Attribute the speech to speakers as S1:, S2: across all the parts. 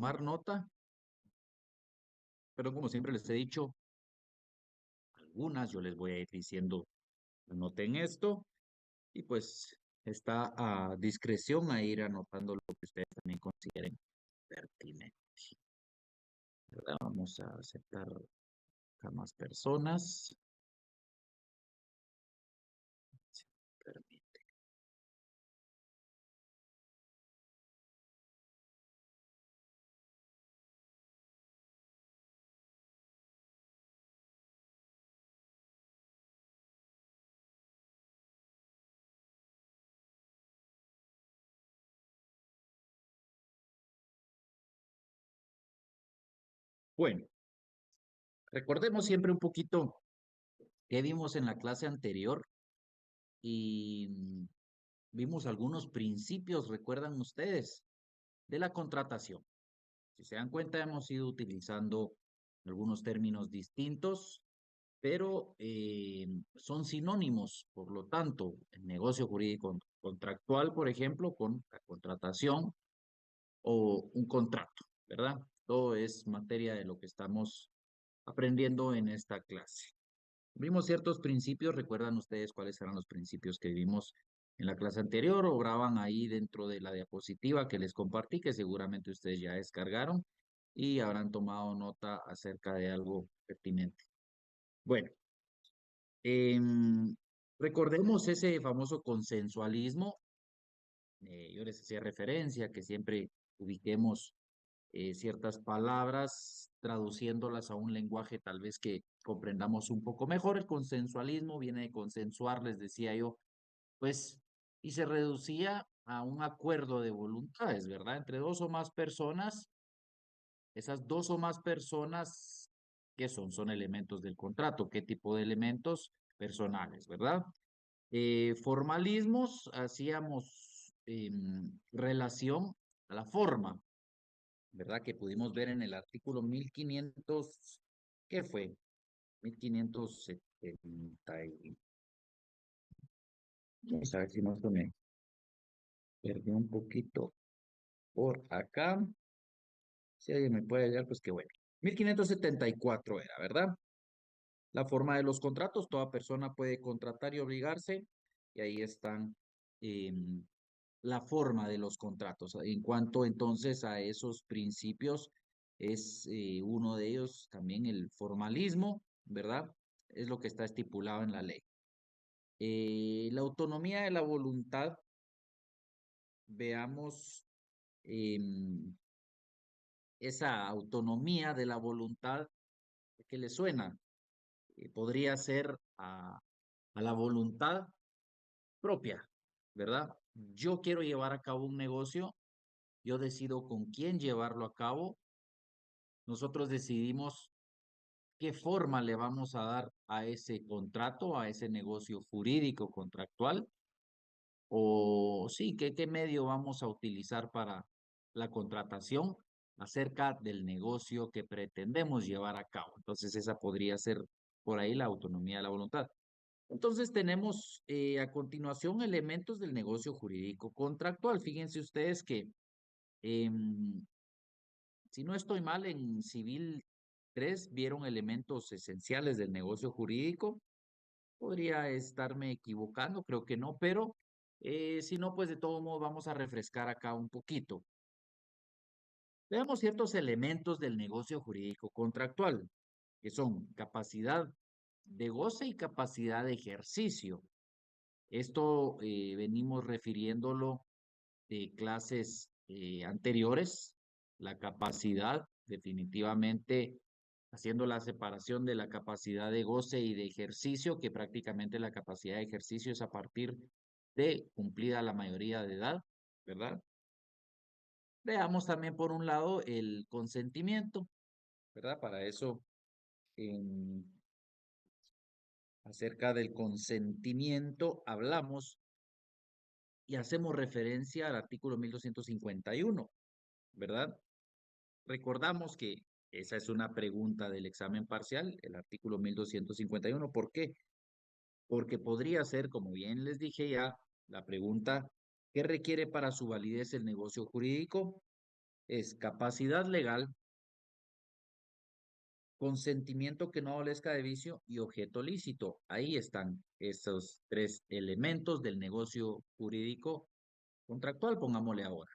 S1: tomar nota, pero como siempre les he dicho, algunas yo les voy a ir diciendo, anoten esto, y pues está a discreción a ir anotando lo que ustedes también consideren pertinente, ¿verdad? Vamos a aceptar a más personas. Si me permite. Bueno, recordemos siempre un poquito qué vimos en la clase anterior y vimos algunos principios, recuerdan ustedes, de la contratación. Si se dan cuenta, hemos ido utilizando algunos términos distintos, pero son sinónimos. Por lo tanto, el negocio jurídico contractual, por ejemplo, con la contratación o un contrato, ¿verdad? Todo es materia de lo que estamos aprendiendo en esta clase. Vimos ciertos principios, ¿recuerdan ustedes cuáles eran los principios que vimos en la clase anterior o graban ahí dentro de la diapositiva que les compartí, que seguramente ustedes ya descargaron y habrán tomado nota acerca de algo pertinente? Bueno, recordemos ese famoso consensualismo. Yo les hacía referencia que siempre ubiquemos ciertas palabras, traduciéndolas a un lenguaje tal vez que comprendamos un poco mejor. El consensualismo viene de consensuar, les decía yo, pues, y se reducía a un acuerdo de voluntades, ¿verdad? Entre dos o más personas, esas dos o más personas, ¿qué son? Son elementos del contrato. ¿Qué tipo de elementos? Personales, ¿verdad? Formalismos, hacíamos relación a la forma, ¿verdad? Que pudimos ver en el artículo 1500, ¿qué fue? 1570 y... Vamos a ver si no se me perdió un poquito por acá. Si alguien me puede ayudar, pues qué bueno. 1574 era, ¿verdad? La forma de los contratos, toda persona puede contratar y obligarse, y ahí están la forma de los contratos. En cuanto entonces a esos principios, es uno de ellos también el formalismo, ¿verdad? Es lo que está estipulado en la ley. La autonomía de la voluntad, veamos esa autonomía de la voluntad que le suena. Podría ser a la voluntad propia, ¿verdad? Yo quiero llevar a cabo un negocio, yo decido con quién llevarlo a cabo, nosotros decidimos qué forma le vamos a dar a ese contrato, a ese negocio jurídico contractual, o sí, qué medio vamos a utilizar para la contratación acerca del negocio que pretendemos llevar a cabo. Entonces, esa podría ser por ahí la autonomía de la voluntad. Entonces tenemos a continuación elementos del negocio jurídico contractual. Fíjense ustedes que, si no estoy mal, en Civil 3 vieron elementos esenciales del negocio jurídico. Podría estarme equivocando, creo que no, pero si no, pues de todo modo vamos a refrescar acá un poquito. Veamos ciertos elementos del negocio jurídico contractual, que son capacidad de goce y capacidad de ejercicio. Esto venimos refiriéndolo de clases anteriores, la capacidad, definitivamente haciendo la separación de la capacidad de goce y de ejercicio, que prácticamente la capacidad de ejercicio es a partir de cumplida la mayoría de edad, ¿verdad? Veamos también por un lado el consentimiento, ¿verdad? Para eso, acerca del consentimiento hablamos y hacemos referencia al artículo 1251, ¿verdad? Recordamos que esa es una pregunta del examen parcial, el artículo 1251. ¿Por qué? Porque podría ser, como bien les dije ya, la pregunta: ¿qué requiere para su validez el negocio jurídico? Es capacidad legal, consentimiento que no adolezca de vicio y objeto lícito. Ahí están esos tres elementos del negocio jurídico contractual, pongámosle ahora.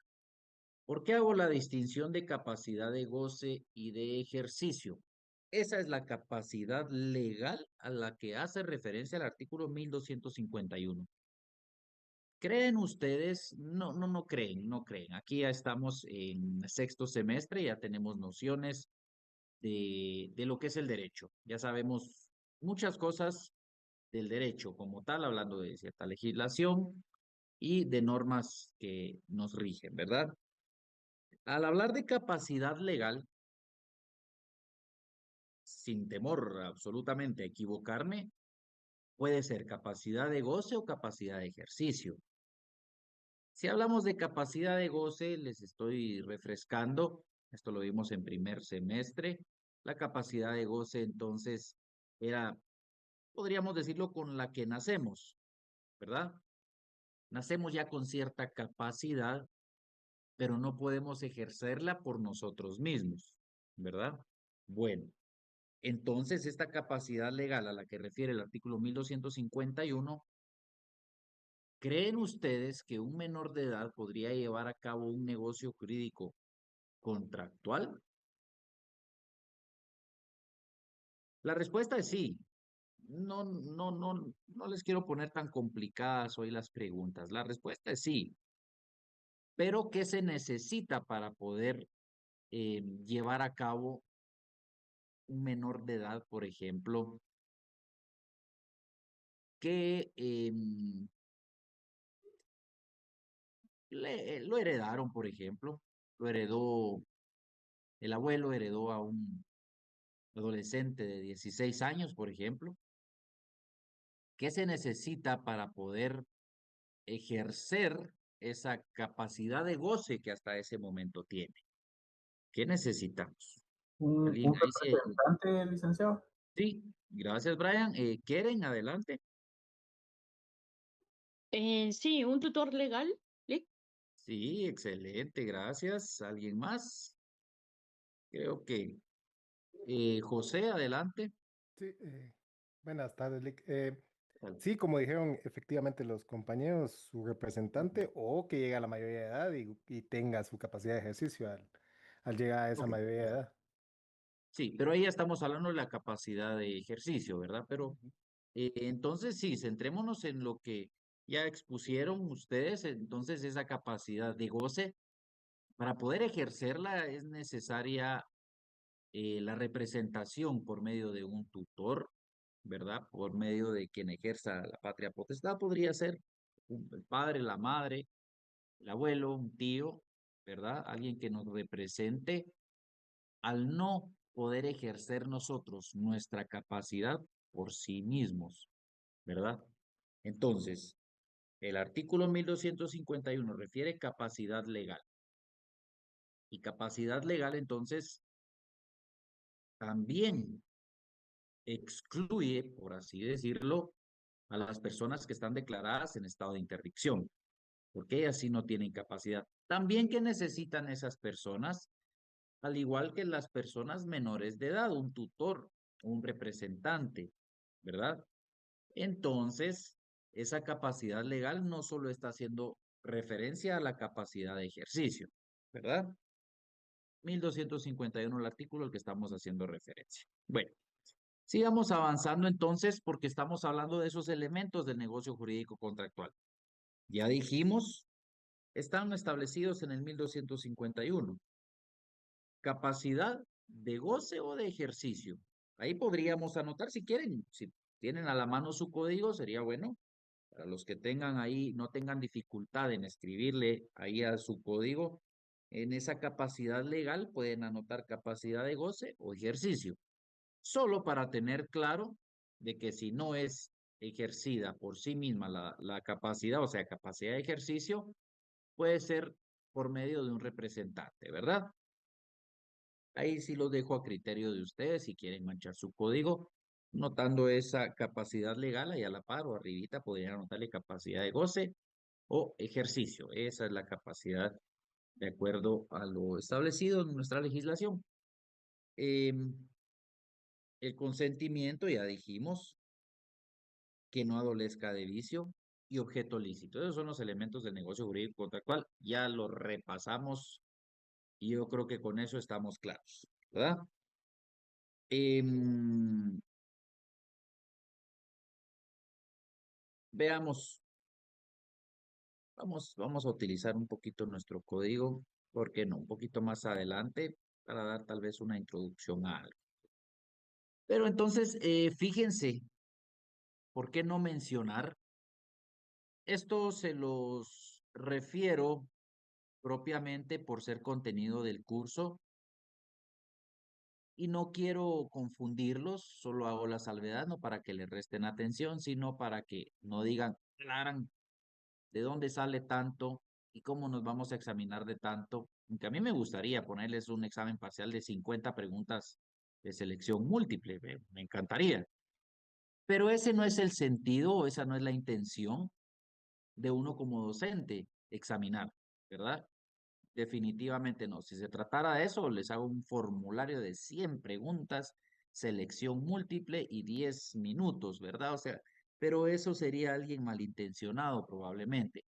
S1: ¿Por qué hago la distinción de capacidad de goce y de ejercicio? Esa es la capacidad legal a la que hace referencia el artículo 1251. ¿Creen ustedes? No, no creen, no creen. Aquí ya estamos en sexto semestre, ya tenemos nociones de lo que es el derecho. Ya sabemos muchas cosas del derecho como tal, hablando de cierta legislación y de normas que nos rigen, ¿verdad? Al hablar de capacidad legal, sin temor absolutamente a equivocarme, puede ser capacidad de goce o capacidad de ejercicio. Si hablamos de capacidad de goce, les estoy refrescando, esto lo vimos en primer semestre, la capacidad de goce entonces era, podríamos decirlo, con la que nacemos, ¿verdad? Nacemos ya con cierta capacidad, pero no podemos ejercerla por nosotros mismos, ¿verdad? Bueno, entonces esta capacidad legal a la que refiere el artículo 1251, ¿creen ustedes que un menor de edad podría llevar a cabo un negocio jurídico contractual? La respuesta es sí. No les quiero poner tan complicadas hoy las preguntas. La respuesta es sí. Pero ¿qué se necesita para poder llevar a cabo un menor de edad, por ejemplo, que lo heredaron, por ejemplo, lo heredó, el abuelo heredó a un adolescente de 16 años, por ejemplo? ¿Qué se necesita para poder ejercer esa capacidad de goce que hasta ese momento tiene? ¿Qué necesitamos?
S2: Un
S1: ¿Alguien ahí sí?
S2: representante, licenciado.
S1: Sí, gracias, Brian. ¿Quieren? Adelante.
S3: Sí, un tutor legal. ¿Sí?
S1: Sí, excelente, gracias. ¿Alguien más? Creo que José, adelante.
S4: Sí, buenas tardes, Lick.
S1: Dale.
S4: Sí, como dijeron efectivamente los compañeros, su representante o que llegue a la mayoría de edad y tenga su capacidad de ejercicio al llegar a esa
S1: Ok.
S4: mayoría de edad.
S1: Sí, pero ahí ya estamos hablando de la capacidad de ejercicio, ¿verdad? Pero
S4: Ujú.
S1: entonces sí, centrémonos en lo que ya expusieron ustedes. Entonces, esa capacidad de goce, para poder ejercerla es necesaria la representación por medio de un tutor, ¿verdad? Por medio de quien ejerza la patria potestad, podría ser el padre, la madre, el abuelo, un tío, ¿verdad? Alguien que nos represente al no poder ejercer nosotros nuestra capacidad por sí mismos, ¿verdad? Entonces, el artículo 1251 refiere capacidad legal. Y capacidad legal, entonces, también excluye, por así decirlo, a las personas que están declaradas en estado de interdicción, porque ellas sí no tienen capacidad. También que necesitan esas personas, al igual que las personas menores de edad, un tutor, un representante, ¿verdad? Entonces, esa capacidad legal no solo está haciendo referencia a la capacidad de ejercicio, ¿verdad? 1251 el artículo al que estamos haciendo referencia. Bueno, sigamos avanzando entonces porque estamos hablando de esos elementos del negocio jurídico contractual. Ya dijimos, están establecidos en el 1251. Capacidad de goce o de ejercicio. Ahí podríamos anotar si quieren, si tienen a la mano su código, sería bueno. Para los que tengan ahí, no tengan dificultad en escribirle ahí a su código, en esa capacidad legal pueden anotar capacidad de goce o ejercicio. Solo para tener claro de que si no es ejercida por sí misma la capacidad, o sea, capacidad de ejercicio, puede ser por medio de un representante, ¿verdad? Ahí sí los dejo a criterio de ustedes si quieren manchar su código, notando esa capacidad legal ahí a la par o arribita podrían anotarle capacidad de goce o ejercicio. Esa es la capacidad de acuerdo a lo establecido en nuestra legislación. El consentimiento, ya dijimos, que no adolezca de vicio y objeto lícito. Esos son los elementos del negocio jurídico contractual. Ya lo repasamos y yo creo que con eso estamos claros, ¿verdad? Veamos, vamos a utilizar un poquito nuestro código, ¿por qué no? Un poquito más adelante para dar tal vez una introducción a algo. Pero entonces, fíjense, ¿por qué no mencionar? Esto se los refiero propiamente por ser contenido del curso y no quiero confundirlos, solo hago la salvedad, no para que le resten atención, sino para que no digan, "Claran, ¿de dónde sale tanto y cómo nos vamos a examinar de tanto?" Aunque a mí me gustaría ponerles un examen parcial de 50 preguntas de selección múltiple, me encantaría. Pero ese no es el sentido, esa no es la intención de uno como docente, examinar, ¿verdad? Definitivamente no. Si se tratara de eso, les hago un formulario de 100 preguntas, selección múltiple y 10 minutos, ¿verdad? O sea, pero eso sería alguien malintencionado probablemente.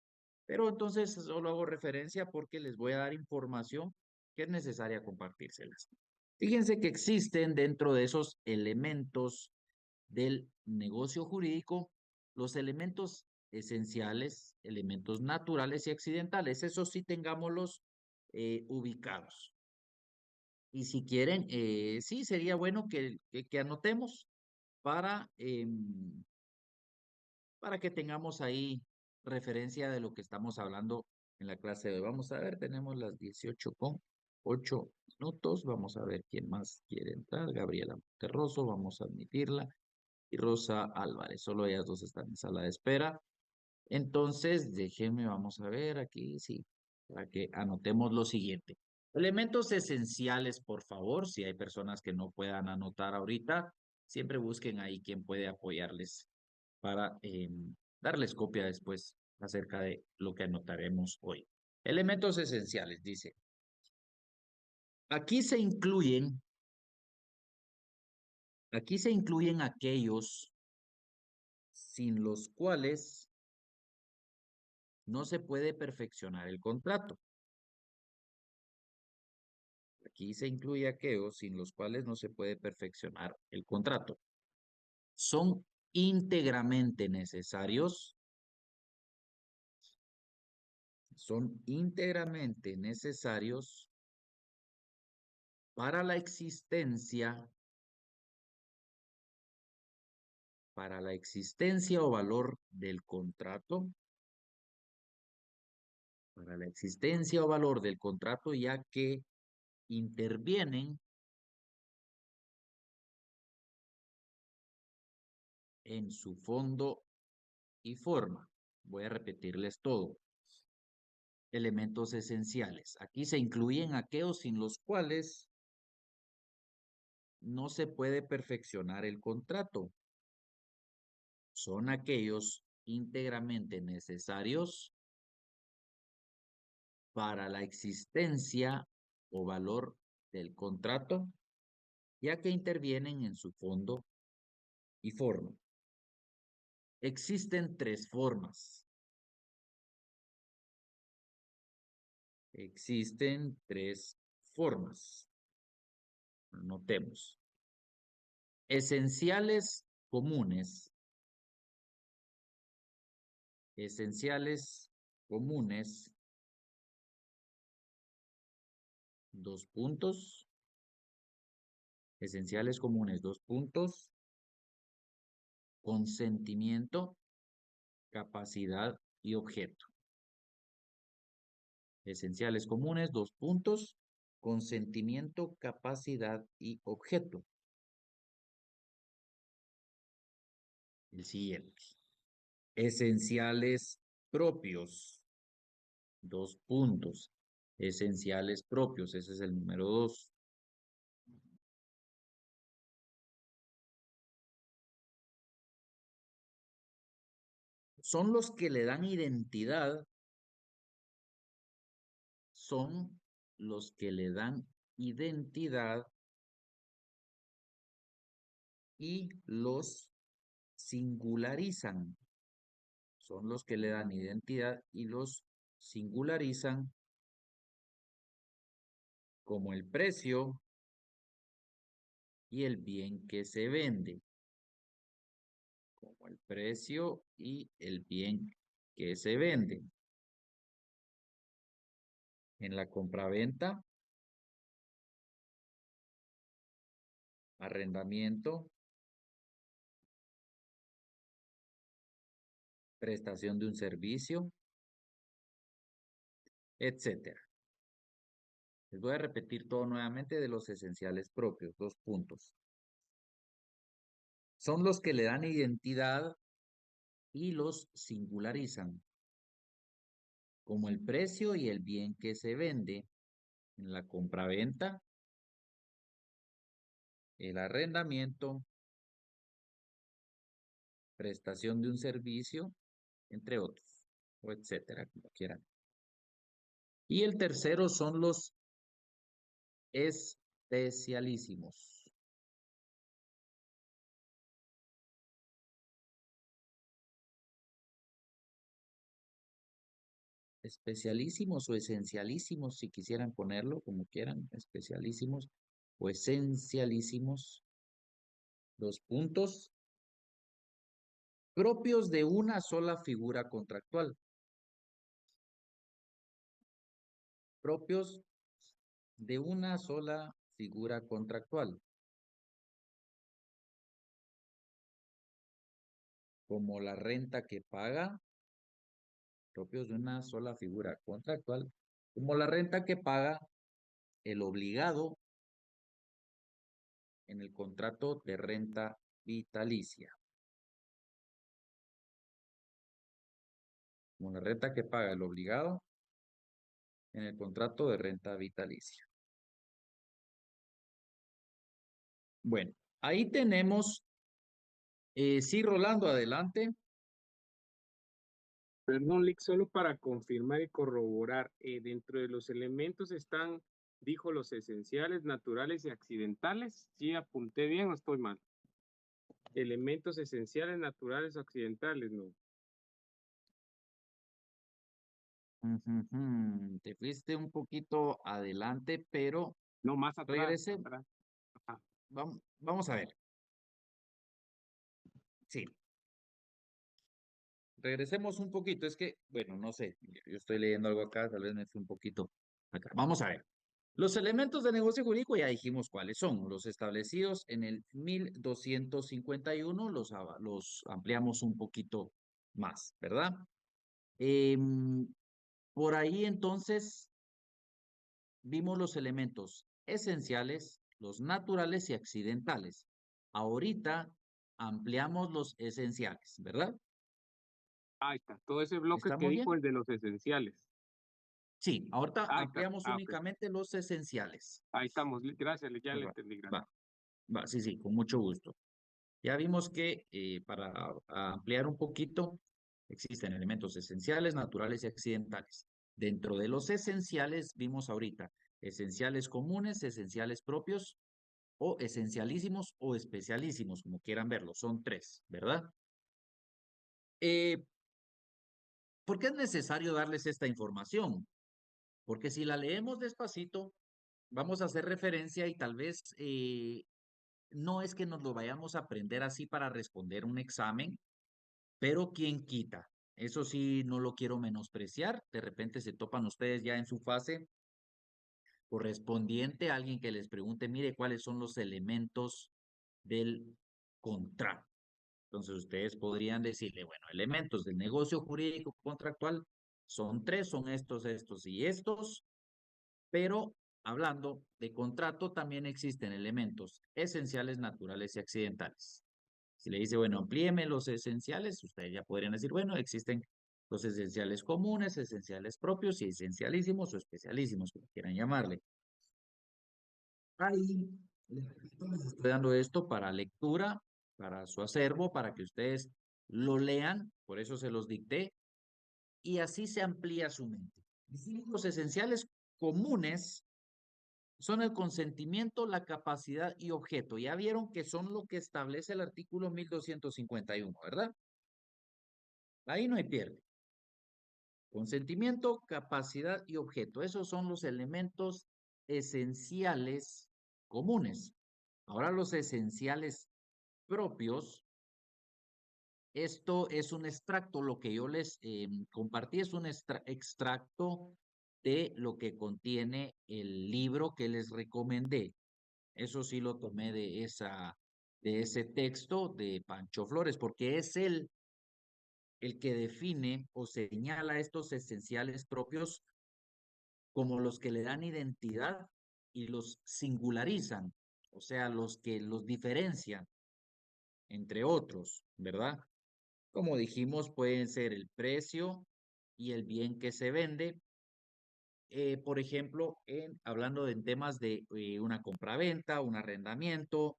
S1: Pero entonces solo hago referencia porque les voy a dar información que es necesaria compartírselas. Fíjense que existen dentro de esos elementos del negocio jurídico los elementos esenciales, elementos naturales y accidentales. Eso sí tengámoslos ubicados. Y si quieren, sí, sería bueno que anotemos para, para que tengamos ahí referencia de lo que estamos hablando en la clase de hoy. Vamos a ver, tenemos las 18:08. Vamos a ver quién más quiere entrar. Gabriela Monterroso, vamos a admitirla. Y Rosa Álvarez, solo ellas dos están en sala de espera. Entonces, déjenme, vamos a ver aquí, sí, para que anotemos lo siguiente. Elementos esenciales, por favor, si hay personas que no puedan anotar ahorita, siempre busquen ahí quien puede apoyarles para darles copia después acerca de lo que anotaremos hoy. Elementos esenciales, dice. Aquí se incluyen aquellos sin los cuales no se puede perfeccionar el contrato. Aquí se incluye aquellos sin los cuales no se puede perfeccionar el contrato. Son íntegramente necesarios. Son íntegramente necesarios para la existencia o valor del contrato. Para la existencia o valor del contrato, ya que intervienen en su fondo y forma. Voy a repetirles todo. Elementos esenciales. Aquí se incluyen aquellos sin los cuales no se puede perfeccionar el contrato. Son aquellos íntegramente necesarios para la existencia o valor del contrato, ya que intervienen en su fondo y forma. Existen tres formas. Existen tres formas. Anotemos. Esenciales comunes. Esenciales comunes. Dos puntos. Esenciales comunes, dos puntos. Consentimiento, capacidad y objeto. Esenciales comunes, dos puntos. Consentimiento, capacidad y objeto. El siguiente. Esenciales propios, dos puntos. Esenciales propios, ese es el número 2. Son los que le dan identidad, son los que le dan identidad y los singularizan. Son los que le dan identidad y los singularizan, como el precio y el bien que se vende. Como el precio y el bien que se vende. En la compraventa, arrendamiento, prestación de un servicio, etcétera. Les voy a repetir todo nuevamente de los esenciales propios, 2 puntos. Son los que le dan identidad y los singularizan, como el precio y el bien que se vende en la compraventa, el arrendamiento, prestación de un servicio, entre otros, o etcétera, como quieran. Y el tercero son los especialísimos. Especialísimos o esencialísimos, si quisieran ponerlo, como quieran, especialísimos o esencialísimos. 2 puntos. Propios de una sola figura contractual. Propios de una sola figura contractual. Como la renta que paga. Propios de una sola figura contractual. Como la renta que paga el obligado en el contrato de renta vitalicia. Como la renta que paga el obligado en el contrato de renta vitalicia. Bueno, ahí tenemos, sí, Rolando, adelante.
S2: Perdón, Lick, solo para confirmar y corroborar, dentro de los elementos están, dijo, los esenciales, naturales y accidentales. ¿Sí apunté bien o estoy mal? Elementos esenciales, naturales o accidentales, no.
S1: Te fuiste un poquito adelante, pero
S2: No, más atrás.
S1: regrese.
S2: Atrás. Ajá.
S1: Vamos a ver. Sí. Regresemos un poquito. Es que, bueno, no sé. Yo estoy leyendo algo acá, tal vez me fui un poquito acá. Vamos a ver. Los elementos de negocio jurídico ya dijimos cuáles son. Los establecidos en el 1251, los ampliamos un poquito más, ¿verdad? Por ahí entonces vimos los elementos esenciales, los naturales y accidentales. Ahorita ampliamos los esenciales, ¿verdad?
S2: Ahí está. Todo ese bloque que
S1: ¿Estamos
S2: dijo
S1: bien?
S2: el de los esenciales.
S1: Sí, ahorita
S2: Ahí está.
S1: ampliamos
S2: Ah, ok.
S1: únicamente los esenciales.
S2: Ahí estamos. Gracias, Lick, ya le
S1: Va,
S2: entendí. Gracias.
S1: sí, con mucho gusto. Ya vimos que para ampliar un poquito, existen elementos esenciales, naturales y accidentales. Dentro de los esenciales, vimos ahorita esenciales comunes, esenciales propios, o esencialísimos o especialísimos, como quieran verlo. Son 3, ¿verdad? ¿Por qué es necesario darles esta información? Porque si la leemos despacito, vamos a hacer referencia y tal vez no es que nos lo vayamos a aprender así para responder un examen, pero ¿quién quita? Eso sí, no lo quiero menospreciar. De repente se topan ustedes ya en su fase correspondiente a alguien que les pregunte, mire, ¿cuáles son los elementos del contrato? Entonces ustedes podrían decirle, bueno, elementos del negocio jurídico contractual son 3, son estos, estos y estos, pero hablando de contrato también existen elementos esenciales, naturales y accidentales. Si le dice, bueno, amplíeme los esenciales, ustedes ya podrían decir, bueno, existen los esenciales comunes, esenciales propios y esencialísimos o especialísimos, como quieran llamarle. Ahí les estoy dando esto para lectura, para su acervo, para que ustedes lo lean, por eso se los dicté, y así se amplía su mente. Decimos los esenciales comunes son el consentimiento, la capacidad y objeto. Ya vieron que son lo que establece el artículo 1251, ¿verdad? Ahí no hay pierde. Consentimiento, capacidad y objeto. Esos son los elementos esenciales comunes. Ahora los esenciales propios. Esto es un extracto, lo que yo les compartí es un extracto de lo que contiene el libro que les recomendé. Eso sí lo tomé de ese texto de Pancho Flores, porque es él el que define o señala estos esenciales propios como los que le dan identidad y los singularizan, o sea, los que los diferencian, entre otros, ¿verdad? Como dijimos, pueden ser el precio y el bien que se vende. Por ejemplo, hablando de temas de una compraventa, un arrendamiento,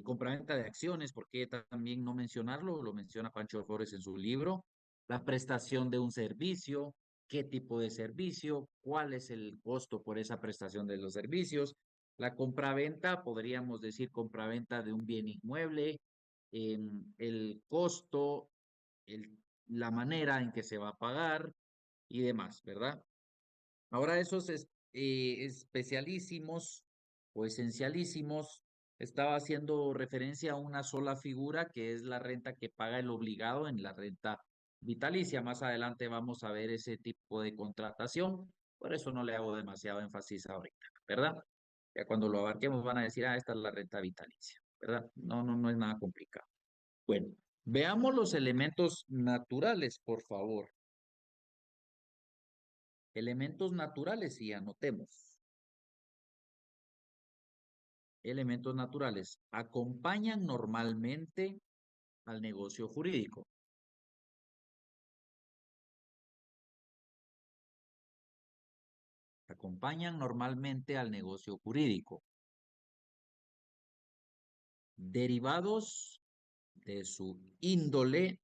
S1: compraventa de acciones, ¿por qué también no mencionarlo? Lo menciona Pancho Flores en su libro. La prestación de un servicio, qué tipo de servicio, cuál es el costo por esa prestación de los servicios. La compraventa, podríamos decir compraventa de un bien inmueble, el costo, la manera en que se va a pagar y demás, ¿verdad? Ahora esos especialísimos o esencialísimos estaba haciendo referencia a una sola figura que es la renta que paga el obligado en la renta vitalicia. Más adelante vamos a ver ese tipo de contratación, por eso no le hago demasiado énfasis ahorita, ¿verdad? Ya cuando lo abarquemos van a decir, esta es la renta vitalicia, ¿verdad? No es nada complicado. Bueno, veamos los elementos naturales, por favor. Elementos naturales y anotemos. Elementos naturales acompañan normalmente al negocio jurídico. Acompañan normalmente al negocio jurídico. Derivados de su índole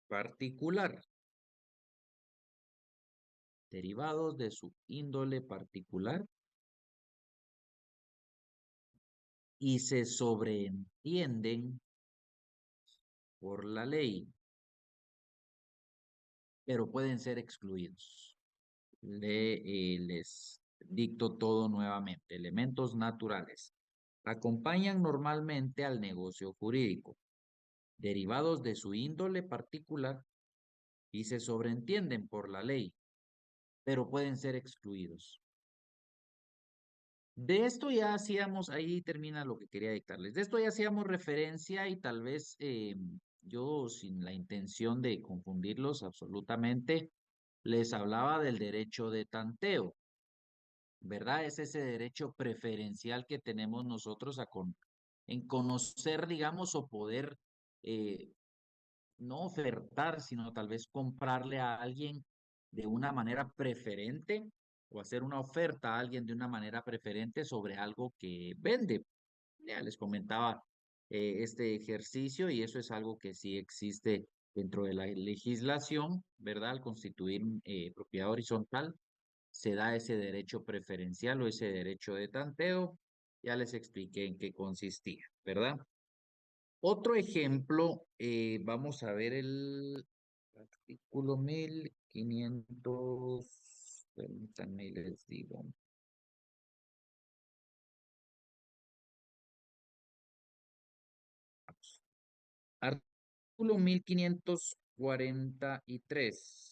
S1: particular. Derivados de su índole particular. Y se sobreentienden por la ley, pero pueden ser excluidos. Les dicto todo nuevamente. Elementos naturales. Acompañan normalmente al negocio jurídico, derivados de su índole particular y se sobreentienden por la ley, pero pueden ser excluidos. De esto ya hacíamos, ahí termina lo que quería dictarles, de esto ya hacíamos referencia y tal vez yo sin la intención de confundirlos absolutamente, les hablaba del derecho de tanteo, ¿verdad? Es ese derecho preferencial que tenemos nosotros en conocer, digamos, o poder no ofertar, sino tal vez comprarle a alguien de una manera preferente o hacer una oferta a alguien de una manera preferente sobre algo que vende. Ya les comentaba este ejercicio y eso es algo que sí existe dentro de la legislación, ¿verdad? Al constituir propiedad horizontal, se da ese derecho preferencial o ese derecho de tanteo. Ya les expliqué en qué consistía, ¿verdad? Otro ejemplo, vamos a ver el artículo 1500, permítanme, les digo. Artículo 1543.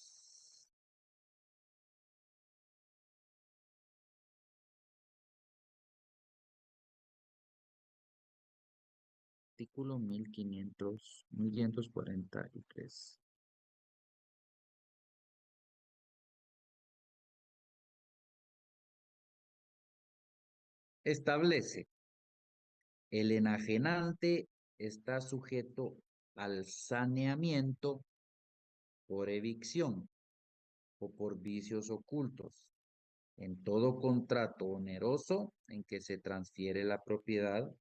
S1: Artículo 1543. Establece, el enajenante está sujeto al saneamiento por evicción o por vicios ocultos en todo contrato oneroso en que se transfiere la propiedad,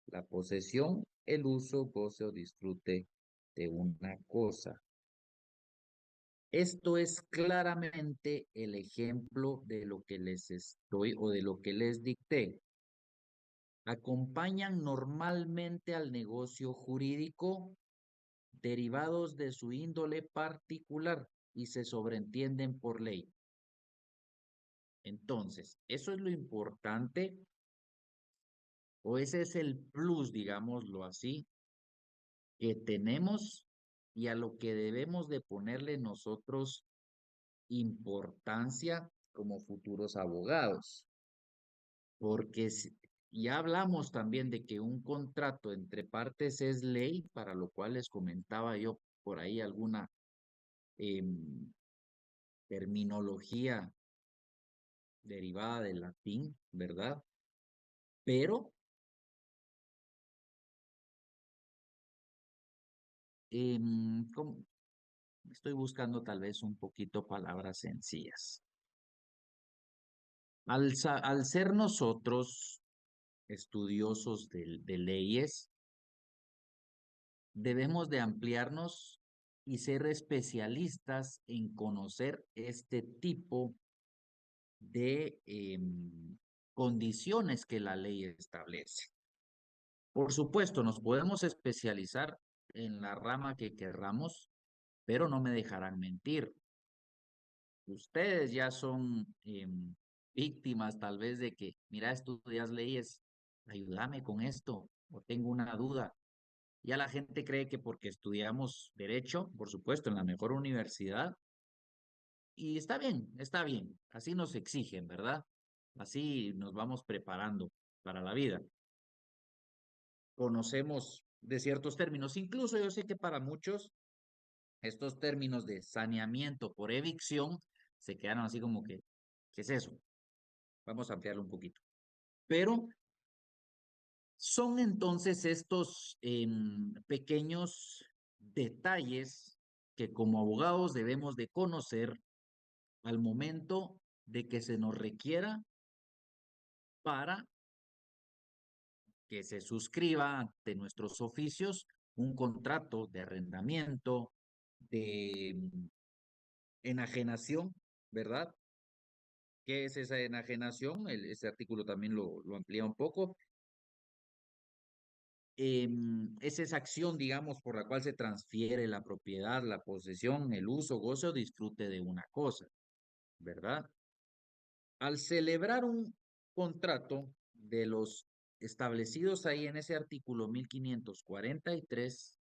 S1: la posesión, el uso, goce o disfrute de una cosa. Esto es claramente el ejemplo de lo que les estoy o de lo que les dicté. Acompañan normalmente al negocio jurídico derivados de su índole particular y se sobreentienden por ley. Entonces, eso es lo importante, o ese es el plus, digámoslo así, que tenemos y a lo que debemos de ponerle nosotros importancia como futuros abogados. Porque ya hablamos también de que un contrato entre partes es ley, para lo cual les comentaba yo por ahí alguna terminología derivada del latín, ¿verdad? Pero estoy buscando tal vez un poquito palabras sencillas. Al ser nosotros estudiosos de leyes, debemos de ampliarnos y ser especialistas en conocer este tipo de condiciones que la ley establece. Por supuesto, nos podemos especializar en la rama que querramos, pero no me dejarán mentir. Ustedes ya son víctimas tal vez de que, mira, estudias leyes, ayúdame con esto, o tengo una duda. Ya la gente cree que porque estudiamos derecho, por supuesto, en la mejor universidad, y está bien, así nos exigen, ¿verdad? Así nos vamos preparando para la vida. Conocemos de ciertos términos, incluso yo sé que para muchos estos términos de saneamiento por evicción se quedaron así como que, ¿qué es eso? Vamos a ampliarlo un poquito. Pero son entonces estos pequeños detalles que como abogados debemos de conocer al momento de que se nos requiera para que se suscriba ante nuestros oficios un contrato de arrendamiento, de enajenación, ¿verdad? ¿Qué es esa enajenación? Este artículo también lo amplía un poco. Es esa acción, digamos, por la cual se transfiere la propiedad, la posesión, el uso, goce o disfrute de una cosa, ¿verdad? Al celebrar un contrato de los establecidos ahí en ese artículo 1543,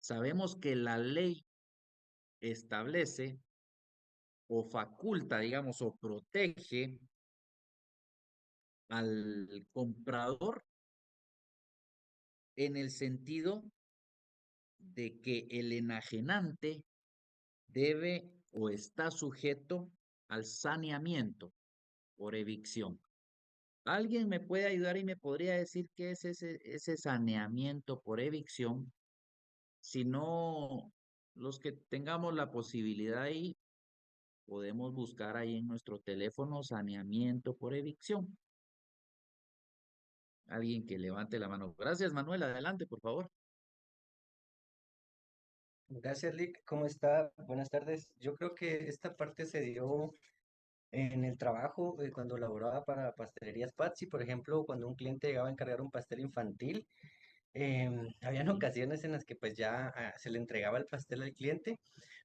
S1: sabemos que la ley establece o faculta, digamos, o protege al comprador en el sentido de que el enajenante debe o está sujeto al saneamiento por evicción. ¿Alguien me puede ayudar y me podría decir qué es ese saneamiento por evicción? Si no, los que tengamos la posibilidad ahí, podemos buscar ahí en nuestro teléfono saneamiento por evicción. Alguien que levante la mano. Gracias, Manuel. Adelante, por favor.
S5: Gracias, Lick. ¿Cómo está? Buenas tardes. Yo creo que esta parte se dio en el trabajo cuando laboraba para Pastelerías Patsy, por ejemplo, cuando un cliente llegaba a encargar un pastel infantil, habían
S1: Sí,
S5: ocasiones en las que pues ya se le entregaba el pastel al cliente,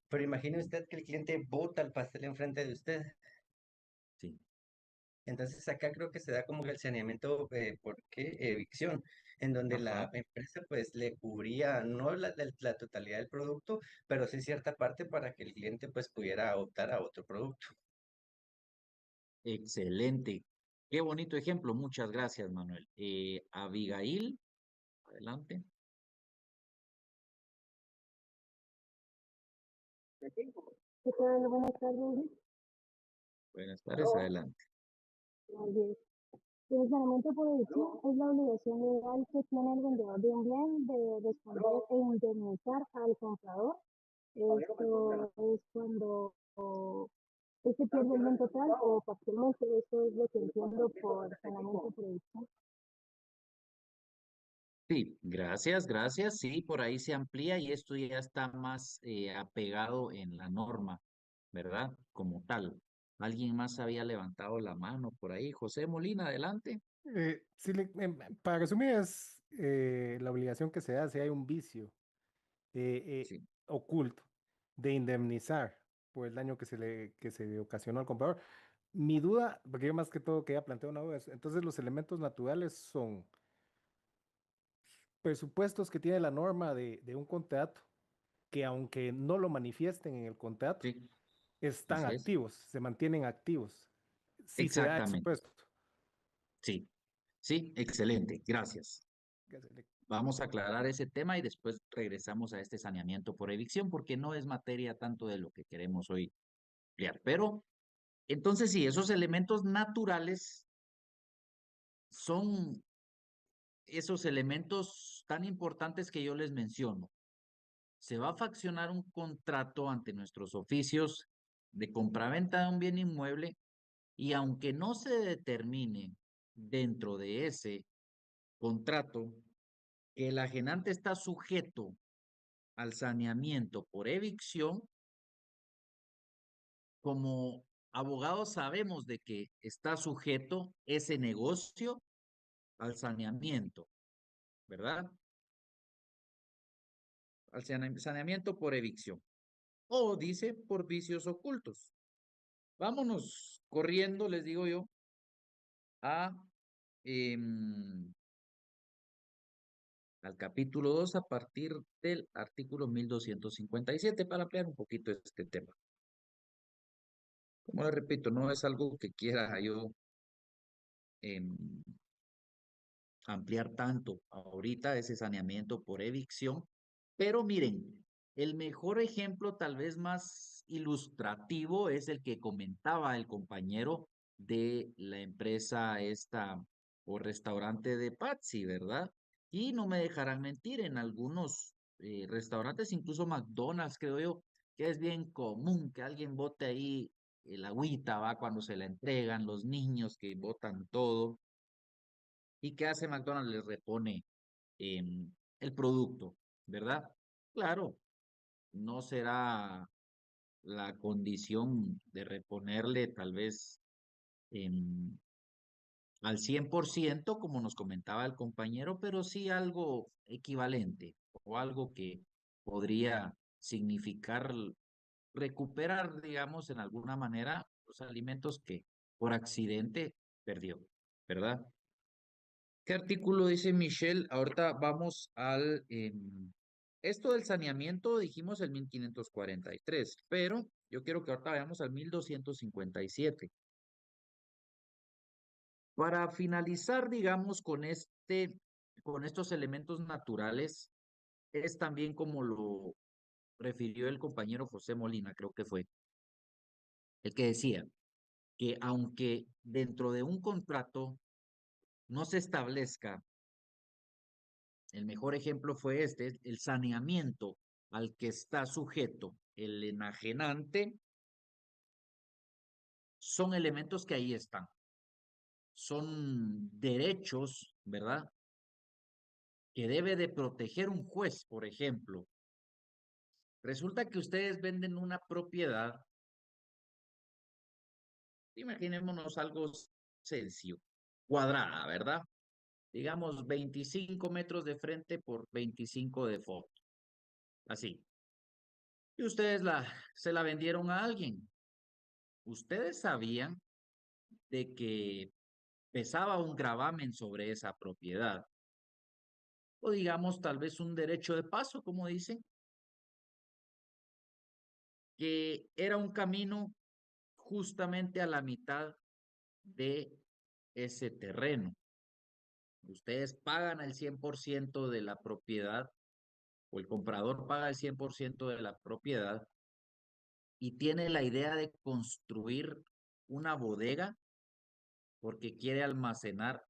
S5: pero imagine usted que el cliente bota el pastel enfrente de usted.
S1: sí.
S5: Entonces acá creo que se da como que el saneamiento por qué evicción, en donde la
S1: Ajá.
S5: empresa pues le cubría no la totalidad del producto, pero sí cierta parte para que el cliente pues pudiera optar a otro producto.
S1: Excelente. Qué bonito ejemplo. Muchas gracias, Manuel. Abigail, adelante.
S6: ¿Qué tal? Buenas tardes.
S1: Buenas tardes, adelante.
S6: Bien. El saneamiento por evicción es la obligación legal que tiene el vendedor de un bien de responder e indemnizar al comprador. Esto es cuando este pierde el bien total o parcialmente. Esto es lo que entiendo por saneamiento por evicción.
S1: Sí, gracias, gracias. Sí, por ahí se amplía y esto ya está más apegado en la norma, ¿verdad? Como tal. ¿Alguien más había levantado la mano por ahí? José Molina, adelante.
S4: Sí, para resumir, es la obligación que se da si hay un vicio
S1: Sí,
S4: oculto de indemnizar por el daño que se le ocasionó al comprador. Mi duda, porque yo más que todo quería plantear una duda, entonces los elementos naturales son presupuestos que tiene la norma de un contrato, que aunque no lo manifiesten en el contrato,
S1: sí,
S4: están
S1: así es.
S4: activos, se mantienen activos, si se da el
S1: Exactamente.
S4: supuesto.
S1: Sí, sí, excelente. Gracias. Vamos a aclarar ese tema y después regresamos a este saneamiento por evicción porque no es materia tanto de lo que queremos hoy ampliar. Pero entonces sí, esos elementos naturales son esos elementos tan importantes que yo les menciono. Se va a faccionar un contrato ante nuestros oficios de compraventa de un bien inmueble y aunque no se determine dentro de ese contrato que el ajenante está sujeto al saneamiento por evicción, como abogados sabemos de que está sujeto ese negocio al saneamiento, ¿verdad? Al saneamiento por evicción. O dice por vicios ocultos. Vámonos corriendo, les digo yo, a, al capítulo 2 a partir del artículo 1257 para ampliar un poquito este tema. Como les repito, no es algo que quiera yo em, ampliar tanto ahorita ese saneamiento por evicción, pero miren, el mejor ejemplo tal vez más ilustrativo es el que comentaba el compañero de la empresa esta o restaurante de Patsy, ¿verdad? Y no me dejarán mentir, en algunos restaurantes, incluso McDonald's, creo yo, que es bien común que alguien bote ahí el agüita, va, cuando se la entregan, los niños que botan todo. ¿Y qué hace McDonald's? Les repone el producto, ¿verdad? Claro, no será la condición de reponerle tal vez em, al 100% como nos comentaba el compañero, pero sí algo equivalente o algo que podría significar recuperar, digamos, en alguna manera los alimentos que por accidente perdió, ¿verdad? ¿Qué artículo dice Michelle? Ahorita vamos al... esto del saneamiento dijimos el 1543, pero yo quiero que ahorita vayamos al 1257. Para finalizar, digamos, con estos elementos naturales, es también como lo refirió el compañero José Molina, creo que fue, el que decía que aunque dentro de un contrato no se establezca, el mejor ejemplo fue este, el saneamiento al que está sujeto el enajenante, son elementos que ahí están. Son derechos, ¿verdad? Que debe de proteger un juez, por ejemplo. Resulta que ustedes venden una propiedad, imaginémonos algo sencillo, cuadrada, ¿verdad? Digamos 25 metros de frente por 25 de fondo, así. Y ustedes se la vendieron a alguien. Ustedes sabían de que pesaba un gravamen sobre esa propiedad, o digamos tal vez un derecho de paso, como dicen, que era un camino justamente a la mitad de ese terreno. Ustedes pagan el 100% de la propiedad, o el comprador paga el 100% de la propiedad, y tiene la idea de construir una bodega porque quiere almacenar,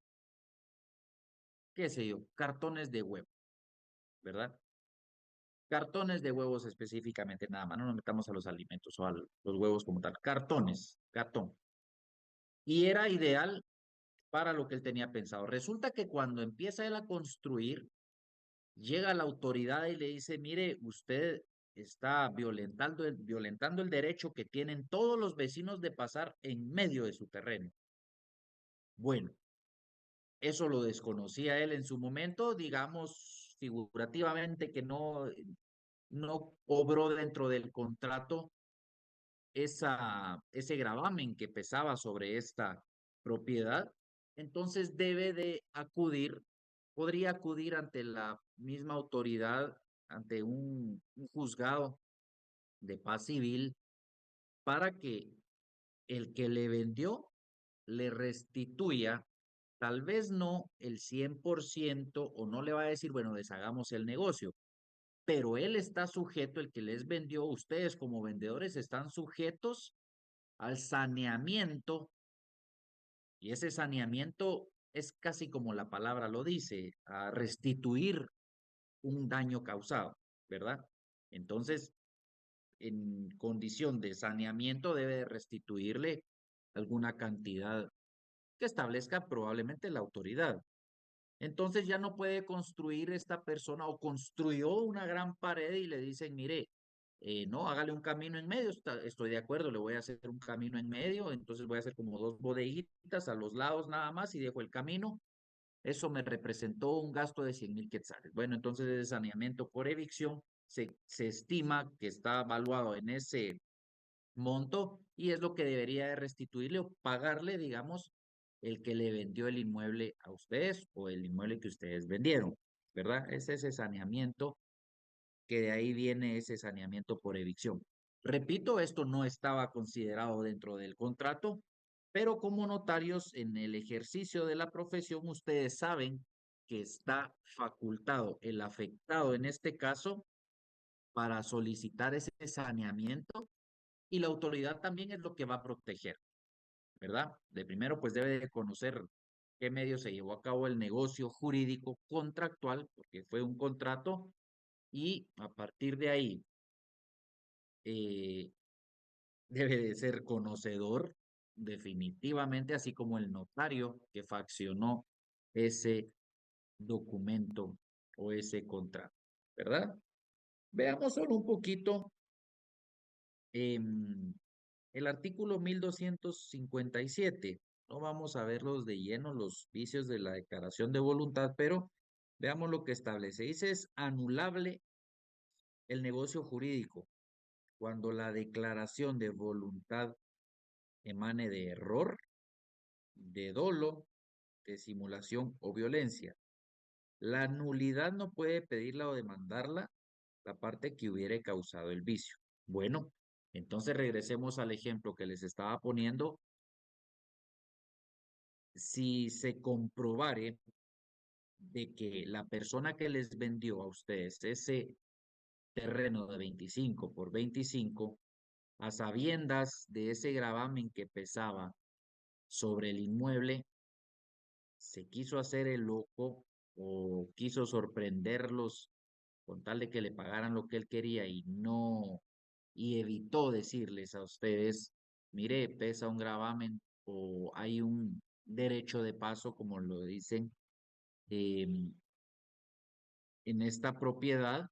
S1: qué sé yo, cartones de huevo, ¿verdad? Cartones de huevos específicamente, nada más, no nos metamos a los alimentos o a los huevos como tal. Cartones, cartón. Y era ideal para lo que él tenía pensado. Resulta que cuando empieza él a construir, llega la autoridad y le dice, mire, usted está violentando el derecho que tienen todos los vecinos de pasar en medio de su terreno. Bueno, eso lo desconocía él en su momento, digamos figurativamente que no cobró dentro del contrato ese gravamen que pesaba sobre esta propiedad, entonces debe de podría acudir ante la misma autoridad, ante un juzgado de paz civil, para que el que le vendió le restituya, tal vez no el 100% o no le va a decir, bueno, deshagamos el negocio, pero él está sujeto, el que les vendió, ustedes como vendedores están sujetos al saneamiento, y ese saneamiento es casi como la palabra lo dice, a restituir un daño causado, ¿verdad? Entonces, en condición de saneamiento debe de restituirle alguna cantidad que establezca probablemente la autoridad. Entonces ya no puede construir esta persona o construyó una gran pared y le dicen, mire, no, hágale un camino en medio, estoy de acuerdo, le voy a hacer un camino en medio, entonces voy a hacer como 2 bodeguitas a los lados nada más y dejo el camino. Eso me representó un gasto de 100,000 quetzales. Bueno, entonces ese saneamiento por evicción se estima que está evaluado en ese monto y es lo que debería de restituirle o pagarle, digamos, el que le vendió el inmueble a ustedes o el inmueble que ustedes vendieron, ¿verdad? Es ese saneamiento, que de ahí viene ese saneamiento por evicción. Repito, esto no estaba considerado dentro del contrato, pero como notarios en el ejercicio de la profesión, ustedes saben que está facultado el afectado en este caso para solicitar ese saneamiento y la autoridad también es lo que va a proteger, ¿verdad? De primero, pues debe de conocer qué medio se llevó a cabo el negocio jurídico contractual, porque fue un contrato, y a partir de ahí eh, debe de ser conocedor definitivamente, así como el notario que faccionó ese documento o ese contrato, ¿verdad? Veamos solo un poquito el artículo 1257. No vamos a verlos de lleno, los vicios de la declaración de voluntad, pero veamos lo que establece. Dice, es anulable el negocio jurídico cuando la declaración de voluntad emane de error, de dolo, de simulación o violencia. La nulidad no puede pedirla o demandarla la parte que hubiere causado el vicio. Bueno, entonces regresemos al ejemplo que les estaba poniendo. Si se comprobare de que la persona que les vendió a ustedes ese terreno de 25 por 25, a sabiendas de ese gravamen que pesaba sobre el inmueble, se quiso hacer el loco o quiso sorprenderlos con tal de que le pagaran lo que él quería y evitó decirles a ustedes, mire, pesa un gravamen o hay un derecho de paso, como lo dicen, en esta propiedad,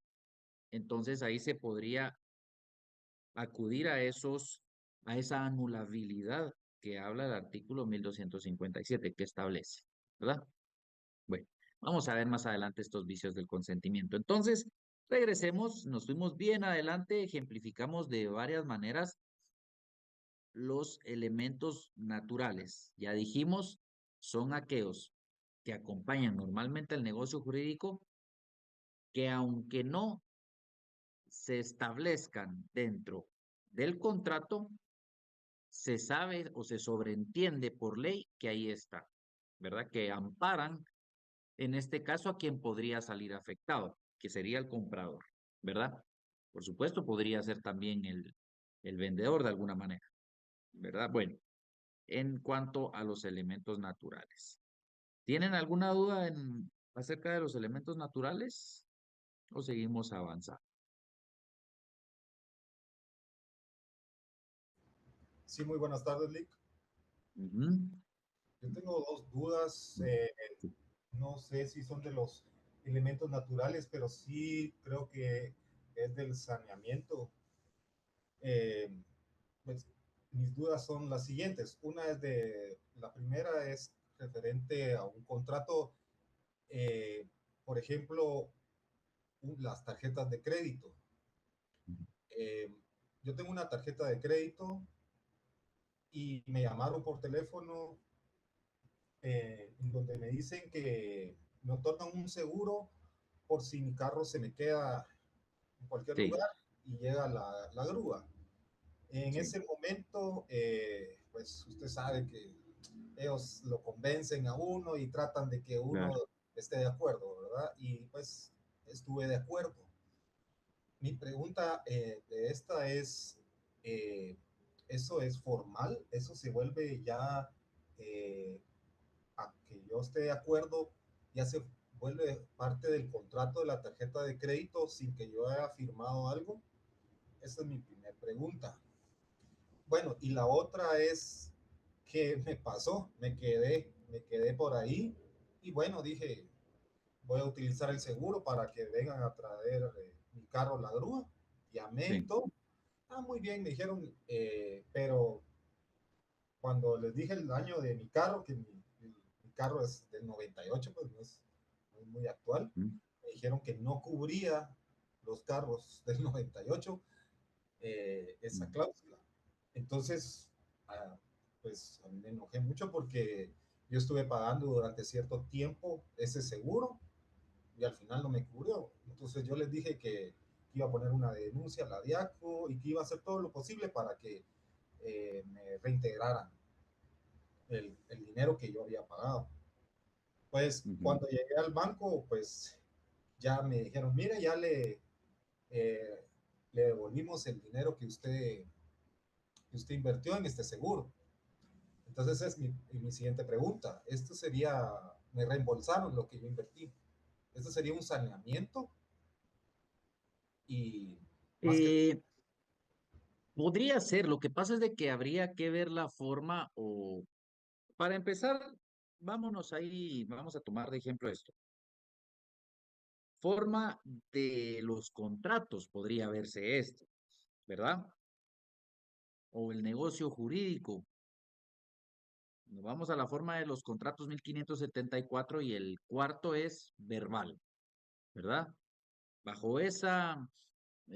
S1: entonces ahí se podría acudir a esa anulabilidad que habla el artículo 1257 que establece, ¿verdad? Bueno, vamos a ver más adelante estos vicios del consentimiento. Entonces, regresemos, nos fuimos bien adelante, ejemplificamos de varias maneras los elementos naturales. Ya dijimos, son aquellos que acompañan normalmente al negocio jurídico, que aunque no se establezcan dentro del contrato, se sabe o se sobreentiende por ley que ahí está, ¿verdad? Que amparan, en este caso, a quien podría salir afectado, que sería el comprador, ¿verdad? Por supuesto, podría ser también el vendedor de alguna manera, ¿verdad? Bueno, en cuanto a los elementos naturales. ¿Tienen alguna duda acerca de los elementos naturales o seguimos avanzando?
S7: Sí, muy buenas tardes, Lick.
S1: Ujú.
S7: Yo tengo dos dudas, no sé si son de los elementos naturales, pero sí creo que es del saneamiento. Pues mis dudas son las siguientes. La primera es referente a un contrato, por ejemplo, las tarjetas de crédito. Eh, yo tengo una tarjeta de crédito y me llamaron por teléfono en donde me dicen que me otorgan un seguro por si mi carro se me queda en cualquier
S1: Sí,
S7: lugar y llega la grúa. En
S1: sí,
S7: ese momento, pues usted sabe que ellos lo convencen a uno y tratan de que uno
S1: claro.
S7: esté de acuerdo, ¿verdad? Y pues estuve de acuerdo. Mi pregunta de esta es, eh, ¿eso es formal? ¿Eso se vuelve ya, eh, a que yo esté de acuerdo, ya se vuelve parte del contrato de la tarjeta de crédito sin que yo haya firmado algo? Esa es mi primera pregunta. Bueno, y la otra es que me pasó, me quedé por ahí y bueno, dije, voy a utilizar el seguro para que vengan a traer mi carro, la grúa. Llamé y
S1: Sí,
S7: todo. Ah, muy bien, me dijeron, pero cuando les dije el año de mi carro, que mi carro es del 98, pues no es muy actual,
S1: mm,
S7: me dijeron que no cubría los carros del 98 esa
S1: mm,
S7: cláusula. Entonces, ah, pues a mí me enojé mucho porque yo estuve pagando durante cierto tiempo ese seguro y al final no me cubrió. Entonces yo les dije que iba a poner una denuncia a la DIACO y que iba a hacer todo lo posible para que me reintegraran el dinero que yo había pagado. Pues
S1: ujú.
S7: cuando llegué al banco, pues ya me dijeron, mire, eh, le devolvimos el dinero que usted invirtió en este seguro. Entonces es mi siguiente pregunta. Esto sería, me reembolsaron lo que yo invertí. Esto sería un saneamiento y más que...
S1: Eh, Podría ser, lo que pasa es de que habría que ver la forma o, para empezar, vámonos ahí, vamos a tomar de ejemplo esto. Forma de los contratos podría verse esto, ¿verdad? O el negocio jurídico. Nos vamos a la forma de los contratos 1574 y el cuarto es verbal, ¿verdad? Bajo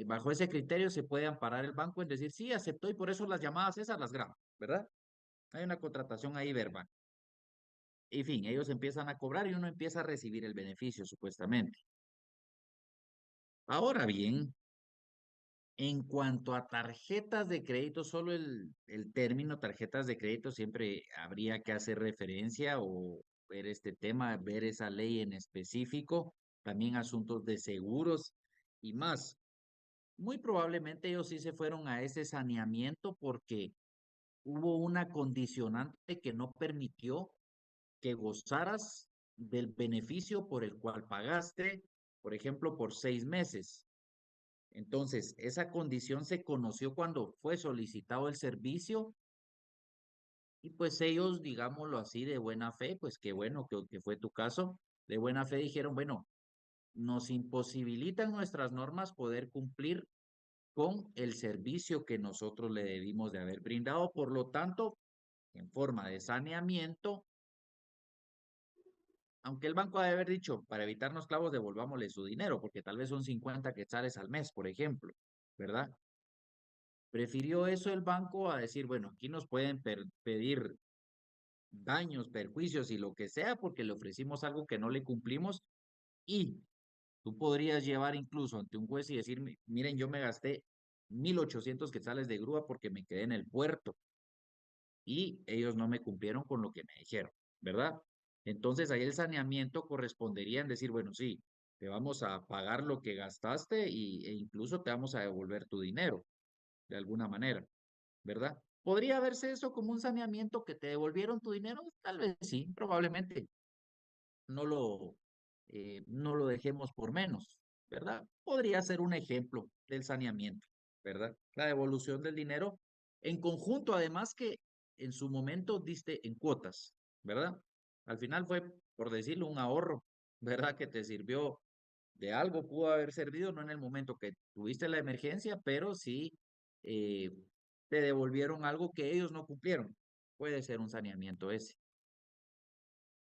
S1: bajo ese criterio se puede amparar el banco en decir, sí, aceptó y por eso las llamadas esas las graba, ¿verdad? Hay una contratación ahí verbal. En fin, ellos empiezan a cobrar y uno empieza a recibir el beneficio, supuestamente. Ahora bien, en cuanto a tarjetas de crédito, solo el término tarjetas de crédito siempre habría que hacer referencia o ver este tema, ver esa ley en específico, también asuntos de seguros y más. Muy probablemente ellos sí se fueron a ese saneamiento porque hubo una condicionante que no permitió que gozaras del beneficio por el cual pagaste, por ejemplo, por 6 meses. Entonces, esa condición se conoció cuando fue solicitado el servicio y pues ellos, digámoslo así, de buena fe, pues qué bueno que fue tu caso, de buena fe dijeron, bueno, nos imposibilitan nuestras normas poder cumplir con el servicio que nosotros le debimos de haber brindado, por lo tanto, en forma de saneamiento, aunque el banco ha de haber dicho, para evitarnos clavos, devolvámosle su dinero, porque tal vez son 50 quetzales al mes, por ejemplo, ¿verdad? Prefirió eso el banco a decir, bueno, aquí nos pueden pedir daños, perjuicios y lo que sea, porque le ofrecimos algo que no le cumplimos y tú podrías llevar incluso ante un juez y decir, miren, yo me gasté 1,800 quetzales de grúa porque me quedé en el puerto y ellos no me cumplieron con lo que me dijeron, ¿verdad? Entonces ahí el saneamiento correspondería en decir, bueno, sí, te vamos a pagar lo que gastaste e incluso te vamos a devolver tu dinero de alguna manera, ¿verdad? ¿Podría verse eso como un saneamiento que te devolvieron tu dinero? Tal vez sí, probablemente. No no lo dejemos por menos, ¿verdad? Podría ser un ejemplo del saneamiento, ¿verdad? La devolución del dinero en conjunto, además que en su momento diste en cuotas, ¿verdad? Al final fue, por decirlo, un ahorro ¿verdad? Que te sirvió de algo, pudo haber servido, no en el momento que tuviste la emergencia, pero sí eh, te devolvieron algo que ellos no cumplieron. Puede ser un saneamiento ese,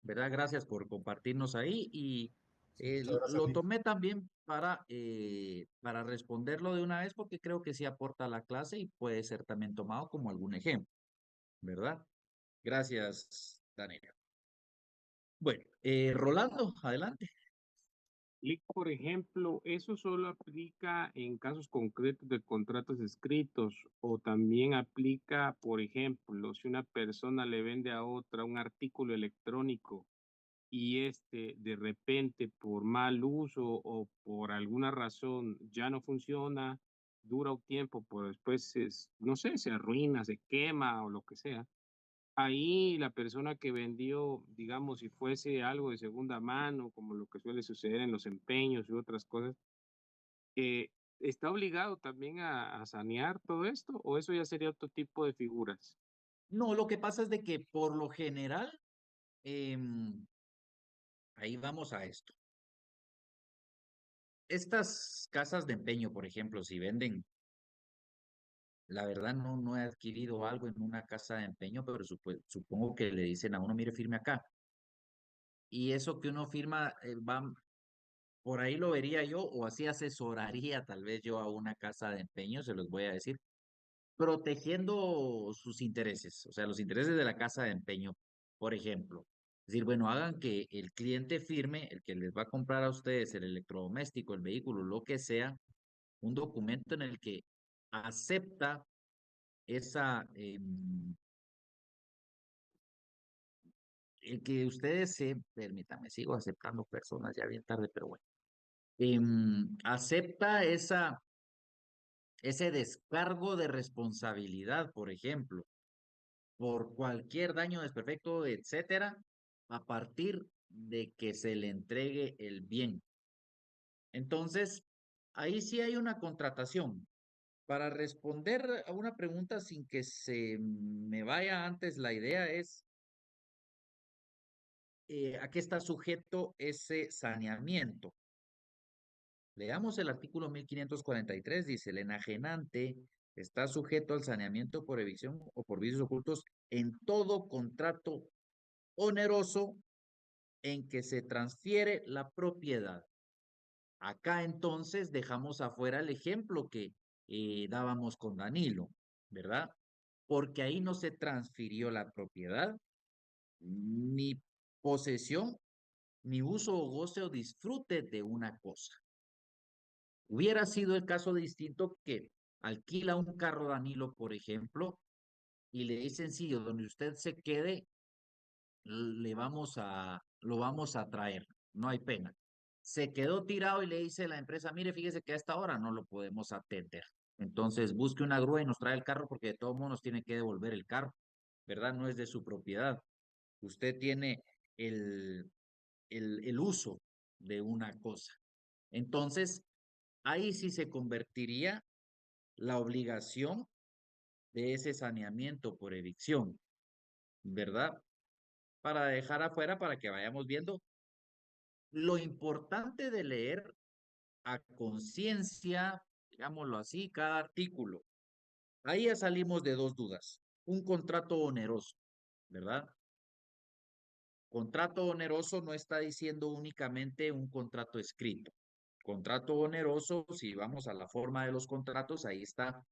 S1: ¿verdad? Gracias por compartirnos ahí y
S7: Sí, muchas gracias,
S1: lo
S7: Nick.
S1: tomé también para responderlo de una vez porque creo que sí aporta a la clase y puede ser también tomado como algún ejemplo, ¿verdad? Gracias, Daniel. Bueno, Rolando, adelante.
S2: Lic, por ejemplo, ¿eso solo aplica en casos concretos de contratos escritos o también aplica, por ejemplo, si una persona le vende a otra un artículo electrónico y este de repente por mal uso o por alguna razón ya no funciona, dura un tiempo, pero después no sé, se arruina, se quema o lo que sea? Ahí la persona que vendió, digamos, si fuese algo de segunda mano, como lo que suele suceder en los empeños y otras cosas, eh, ¿está obligado también a sanear todo esto o eso ya sería otro tipo de figuras?
S1: No, lo que pasa es de que por lo general, em, ahí vamos a esto. Estas casas de empeño, por ejemplo, si venden, la verdad no he adquirido algo en una casa de empeño, pero supongo que le dicen a uno, mire, firme acá. Y eso que uno firma, por ahí lo vería yo, o así asesoraría tal vez yo a una casa de empeño, se los voy a decir, protegiendo sus intereses, o sea, los intereses de la casa de empeño, por ejemplo. Es decir, bueno, hagan que el cliente firme, el que les va a comprar a ustedes el electrodoméstico, el vehículo, lo que sea, un documento en el que acepta esa, el que ustedes se, permítanme, sigo aceptando personas ya bien tarde, pero bueno, acepta ese descargo de responsabilidad, por ejemplo, por cualquier daño, desperfecto, etcétera, a partir de que se le entregue el bien. Entonces, ahí sí hay una contratación. Para responder a una pregunta sin que se me vaya antes, la idea es a qué está sujeto ese saneamiento. Leamos el artículo 1543, dice, el enajenante está sujeto al saneamiento por evicción o por vicios ocultos en todo contrato oneroso en que se transfiere la propiedad. Acá entonces dejamos afuera el ejemplo que dábamos con Danilo, ¿verdad? Porque ahí no se transfirió la propiedad, ni posesión, ni uso o goce o disfrute de una cosa. Hubiera sido el caso distinto que alquila un carro Danilo, por ejemplo, y le dicen, sí, donde usted se quede, lo vamos a traer, no hay pena. Se quedó tirado y le dice la empresa, mire, fíjese que a esta hora no lo podemos atender. Entonces busque una grúa y nos trae el carro porque de todos modos nos tiene que devolver el carro, ¿verdad? No es de su propiedad. Usted tiene el, el uso de una cosa. Entonces, ahí sí se convertiría la obligación de ese saneamiento por evicción, ¿verdad? Para dejar afuera, para que vayamos viendo lo importante de leer a conciencia, digámoslo así, cada artículo. Ahí ya salimos de dos dudas. Un contrato oneroso, ¿verdad? Contrato oneroso no está diciendo únicamente un contrato escrito. Contrato oneroso, si vamos a la forma de los contratos, ahí está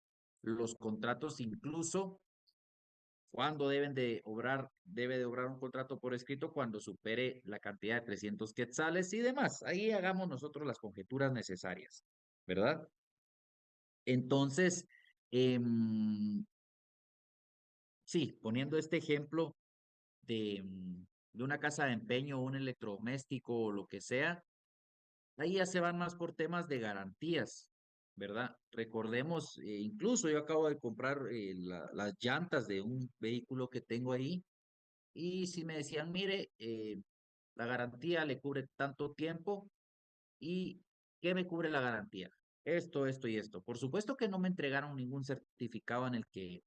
S1: los contratos incluso cuando debe de obrar un contrato por escrito cuando supere la cantidad de 300 quetzales y demás. Ahí hagamos nosotros las conjeturas necesarias, ¿verdad? Entonces, sí, poniendo este ejemplo de una casa de empeño, un electrodoméstico o lo que sea, ahí ya se van más por temas de garantías, ¿verdad? Recordemos, incluso yo acabo de comprar las llantas de un vehículo que tengo ahí y si me decían, mire, la garantía le cubre tanto tiempo y ¿qué me cubre la garantía? Esto y esto. Por supuesto que no me entregaron ningún certificado en el que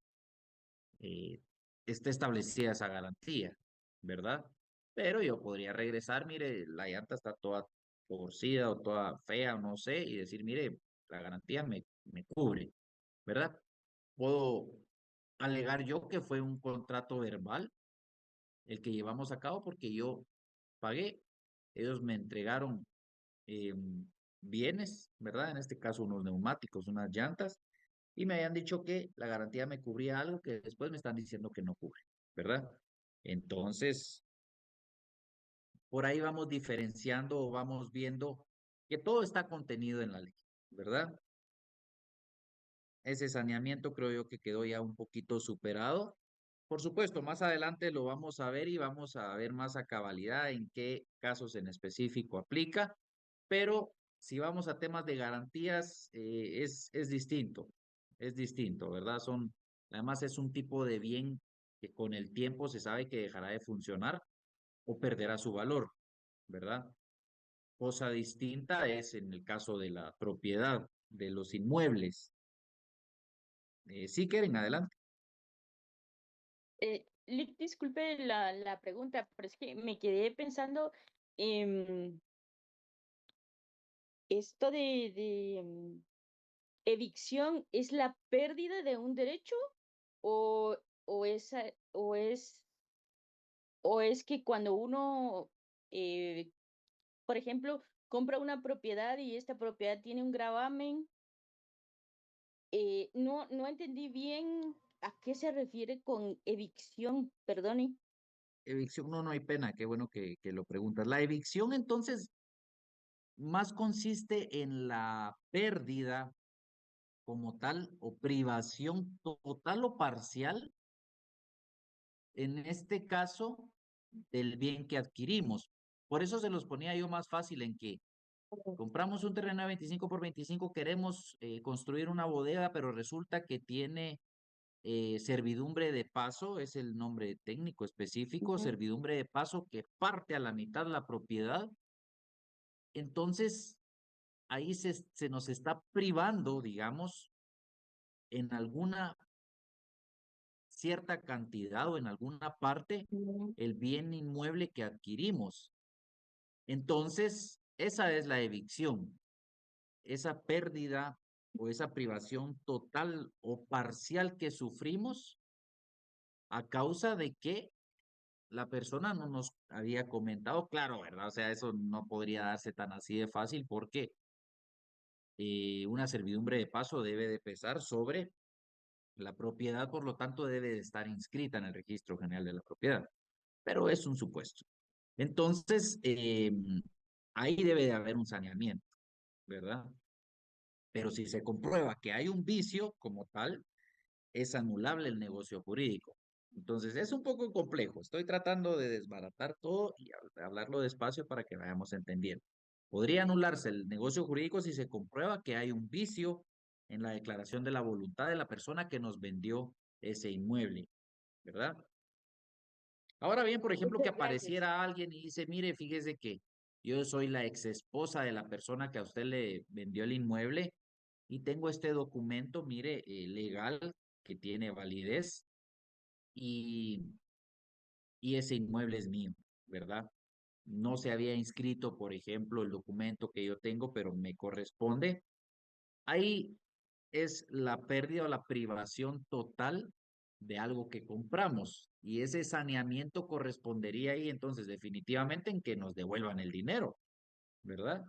S1: esté establecida esa garantía, ¿verdad? pero yo podría regresar, mire, la llanta está toda torcida o toda fea, no sé, y decir, mire, la garantía me cubre, ¿verdad? Puedo alegar yo que fue un contrato verbal el que llevamos a cabo porque yo pagué, ellos me entregaron bienes, ¿verdad? En este caso unos neumáticos, unas llantas, y me habían dicho que la garantía me cubría algo que después me están diciendo que no cubre, ¿verdad? Entonces, por ahí vamos diferenciando o vamos viendo que todo está contenido en la ley, ¿verdad? Ese saneamiento creo yo que quedó ya un poquito superado. Por supuesto, más adelante lo vamos a ver y vamos a ver más a cabalidad en qué casos en específico aplica, pero si vamos a temas de garantías, es distinto, ¿verdad? Además es un tipo de bien que con el tiempo se sabe que dejará de funcionar o perderá su valor, ¿verdad? Cosa distinta es en el caso de la propiedad, de los inmuebles. Sí, Keren, adelante.
S3: Lick, disculpe la pregunta, pero es que me quedé pensando en esto de evicción, ¿es la pérdida de un derecho o, o, es, a- o, es, o es que cuando uno, eh, por ejemplo, compra una propiedad y esta propiedad tiene un gravamen? No entendí bien a qué se refiere con evicción, perdone.
S1: Evicción, no, no hay pena, qué bueno que lo preguntas. La evicción entonces más consiste en la pérdida como tal o privación total o parcial, en este caso, del bien que adquirimos. Por eso se los ponía yo más fácil en que compramos un terreno de 25 por 25, queremos construir una bodega, pero resulta que tiene servidumbre de paso, es el nombre técnico específico,
S3: Ujú.
S1: servidumbre de paso que parte a la mitad la propiedad. Entonces, ahí se nos está privando, digamos, en alguna cierta cantidad o en alguna parte
S3: Mm.
S1: el bien inmueble que adquirimos. Entonces, esa es la evicción, esa pérdida o esa privación total o parcial que sufrimos a causa de que la persona no nos había comentado, claro, ¿verdad? O sea, eso no podría darse tan así de fácil porque una servidumbre de paso debe de pesar sobre la propiedad, por lo tanto debe de estar inscrita en el registro general de la propiedad, pero es un supuesto. Entonces, ahí debe de haber un saneamiento, ¿verdad? Pero si se comprueba que hay un vicio como tal, es anulable el negocio jurídico. Entonces, es un poco complejo. Estoy tratando de desbaratar todo y hablarlo despacio para que vayamos entendiendo. Podría anularse el negocio jurídico si se comprueba que hay un vicio en la declaración de la voluntad de la persona que nos vendió ese inmueble, ¿verdad? Ahora bien, por ejemplo, que
S3: Muchas gracias.
S1: apareciera alguien y dice, mire, fíjese que yo soy la ex esposa de la persona que a usted le vendió el inmueble y tengo este documento, mire, legal que tiene validez y, y ese inmueble es mío, ¿verdad? No se había inscrito, por ejemplo, el documento que yo tengo, pero me corresponde. Ahí es la pérdida o la privación total de algo que compramos. Y ese saneamiento correspondería ahí entonces definitivamente en que nos devuelvan el dinero, ¿verdad?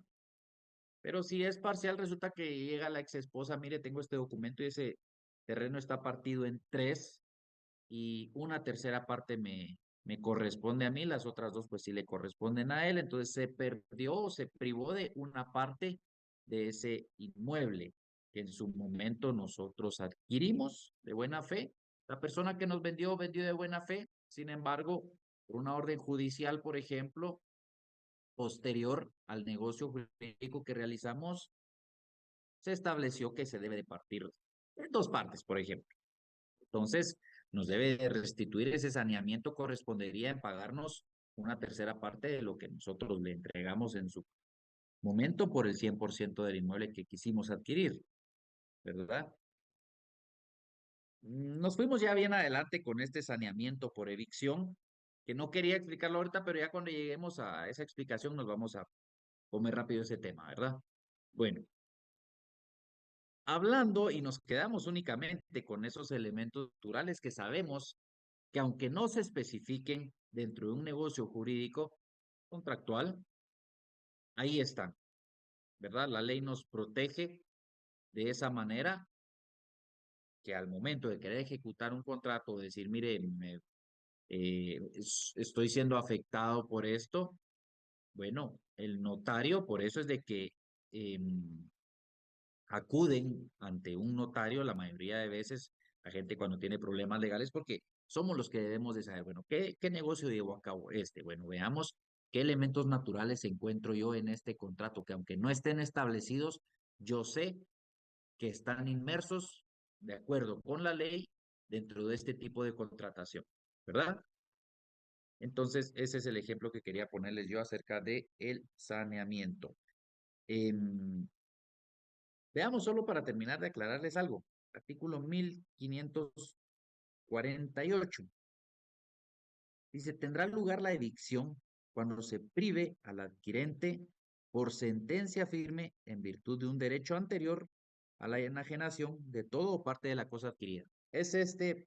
S1: Pero si es parcial, resulta que llega la ex esposa, mire, tengo este documento y ese terreno está partido en tres y una tercera parte me corresponde a mí, las otras dos pues sí le corresponden a él, entonces se perdió o se privó de una parte de ese inmueble que en su momento nosotros adquirimos de buena fe. La persona que nos vendió, vendió de buena fe, sin embargo, por una orden judicial, por ejemplo, posterior al negocio jurídico que realizamos, se estableció que se debe de partir en dos partes, por ejemplo. Entonces, nos debe de restituir ese saneamiento, correspondería en pagarnos una tercera parte de lo que nosotros le entregamos en su momento por el 100% del inmueble que quisimos adquirir, ¿verdad? Nos fuimos ya bien adelante con este saneamiento por evicción. que no quería explicarlo ahorita, pero ya cuando lleguemos a esa explicación nos vamos a comer rápido ese tema, ¿verdad? Bueno, hablando y nos quedamos únicamente con esos elementos naturales que sabemos que aunque no se especifiquen dentro de un negocio jurídico contractual, ahí están, ¿verdad? La ley nos protege de esa manera que al momento de querer ejecutar un contrato, decir, mire, estoy siendo afectado por esto, bueno, el notario, por eso es de que acuden ante un notario la mayoría de veces, la gente cuando tiene problemas legales, porque somos los que debemos de saber, bueno, ¿qué negocio llevo a cabo este? Bueno, veamos qué elementos naturales encuentro yo en este contrato, que aunque no estén establecidos, yo sé que están inmersos de acuerdo con la ley dentro de este tipo de contratación, ¿verdad? Entonces, ese es el ejemplo que quería ponerles yo acerca de el saneamiento. Veamos solo para terminar de aclararles algo. Artículo 1548. Dice, tendrá lugar la evicción cuando se prive al adquirente por sentencia firme en virtud de un derecho anterior a la enajenación de todo o parte de la cosa adquirida. Es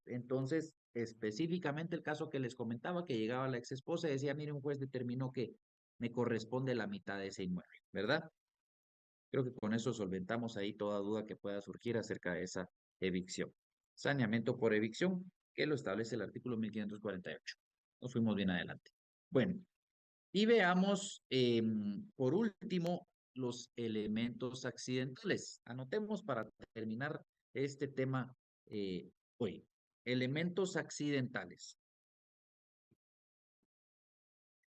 S1: entonces, específicamente el caso que les comentaba, que llegaba la ex esposa y decía, mire, un juez determinó que me corresponde la mitad de ese inmueble, ¿verdad? Creo que con eso solventamos ahí toda duda que pueda surgir acerca de esa evicción. Saneamiento por evicción, que lo establece el artículo 1548. Nos fuimos bien adelante. Bueno, y veamos por último los elementos accidentales. Anotemos para terminar este tema hoy. Elementos accidentales.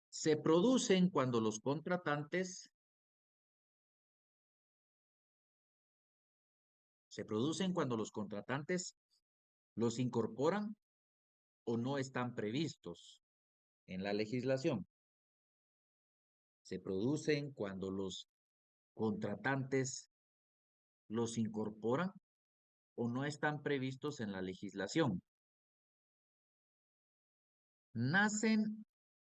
S1: Se producen cuando los contratantes los incorporan o no están previstos en la legislación. Se producen cuando los contratantes los incorporan o no están previstos en la legislación. Nacen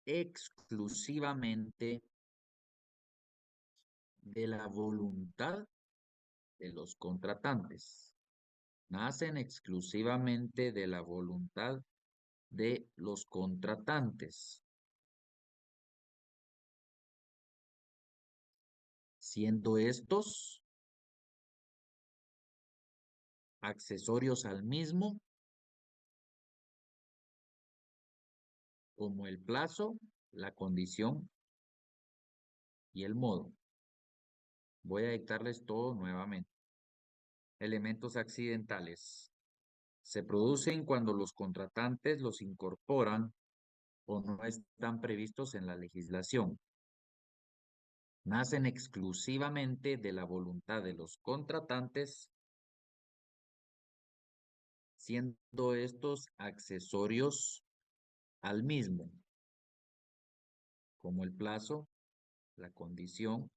S1: exclusivamente de la voluntad de los contratantes. Nacen exclusivamente de la voluntad de los contratantes. Siendo estos accesorios al mismo, como el plazo, la condición y el modo. Voy a dictarles todo nuevamente. Elementos accidentales. Se producen cuando los contratantes los incorporan o no están previstos en la legislación. Nacen exclusivamente de la voluntad de los contratantes, siendo estos accesorios al mismo, como el plazo, la condición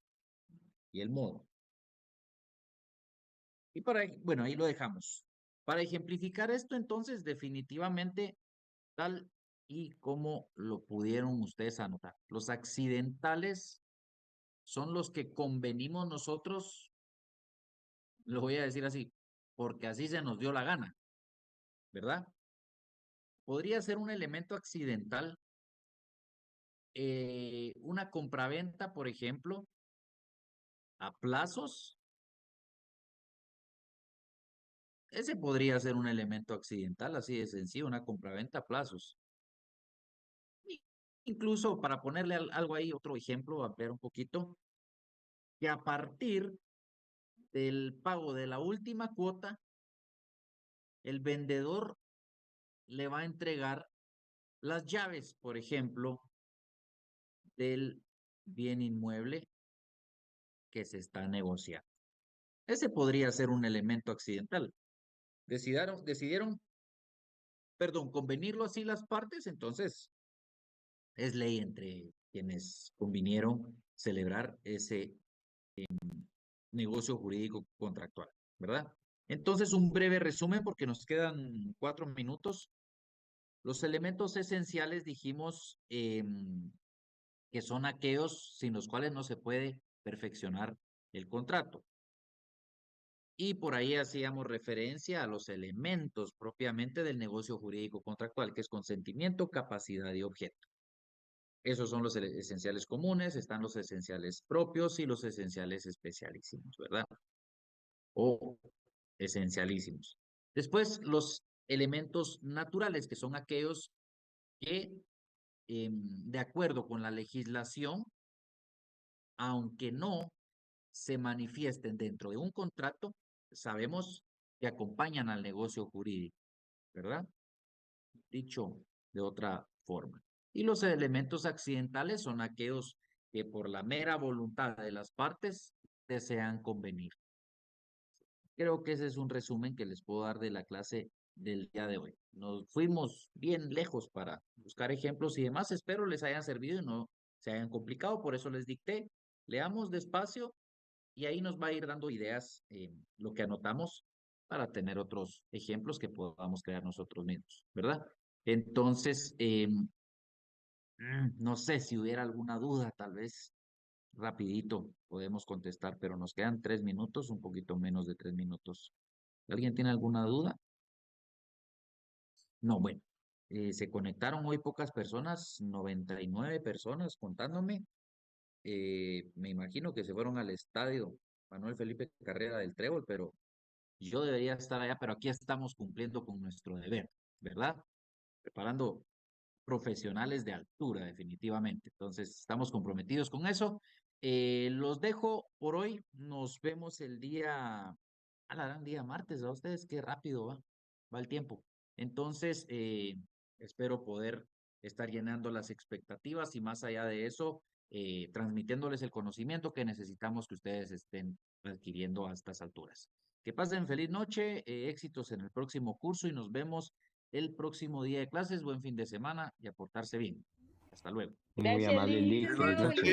S1: y el modo. Y bueno, ahí lo dejamos. Para ejemplificar esto, entonces, definitivamente, tal y como lo pudieron ustedes anotar, los accidentales son los que convenimos nosotros, lo voy a decir así, porque así se nos dio la gana, ¿verdad? Podría ser un elemento accidental, una compraventa, por ejemplo, a plazos. Ese podría ser un elemento accidental, así de sencillo, una compraventa a plazos. Incluso para ponerle algo ahí, otro ejemplo, ampliar un poquito, que a partir del pago de la última cuota, el vendedor le va a entregar las llaves, por ejemplo, del bien inmueble que se está negociando. Ese podría ser un elemento accidental. Decidieron, convenirlo así las partes, entonces es ley entre quienes convinieron celebrar ese negocio jurídico contractual, ¿verdad? Entonces, un breve resumen porque nos quedan 4 minutos. Los elementos esenciales dijimos que son aquellos sin los cuales no se puede perfeccionar el contrato. Y por ahí hacíamos referencia a los elementos propiamente del negocio jurídico contractual, que es consentimiento, capacidad y objeto. Esos son los esenciales comunes, están los esenciales propios y los esenciales especialísimos, ¿verdad? O esencialísimos. Después, los elementos naturales, que son aquellos que, de acuerdo con la legislación, aunque no se manifiesten dentro de un contrato, sabemos que acompañan al negocio jurídico, ¿verdad? Dicho de otra forma. Y los elementos accidentales son aquellos que por la mera voluntad de las partes desean convenir. Creo que ese es un resumen que les puedo dar de la clase del día de hoy. Nos fuimos bien lejos para buscar ejemplos y demás. Espero les hayan servido y no se hayan complicado. Por eso les dicté. Leamos despacio y ahí nos va a ir dando ideas lo que anotamos para tener otros ejemplos que podamos crear nosotros mismos, ¿verdad? Entonces, no sé si hubiera alguna duda, tal vez rapidito podemos contestar, pero nos quedan 3 minutos, un poquito menos de 3 minutos. ¿Alguien tiene alguna duda? No, bueno, se conectaron hoy pocas personas, 99 personas contándome. Me imagino que se fueron al estadio Manuel Felipe Carrera del Trébol, pero yo debería estar allá, pero aquí estamos cumpliendo con nuestro deber, ¿verdad? Preparando profesionales de altura, definitivamente. Entonces, estamos comprometidos con eso. Los dejo por hoy. Nos vemos el día, a la gran día martes, ¿a ustedes? Qué rápido va el tiempo. Entonces, espero poder estar llenando las expectativas y más allá de eso, transmitiéndoles el conocimiento que necesitamos que ustedes estén adquiriendo a estas alturas. Que pasen feliz noche, éxitos en el próximo curso y nos vemos el próximo día de clases. Buen fin de semana y a portarse bien. Hasta luego.
S8: Muy
S3: Gracias,
S8: amable,
S3: Liz.
S8: Lick. Feliz noche.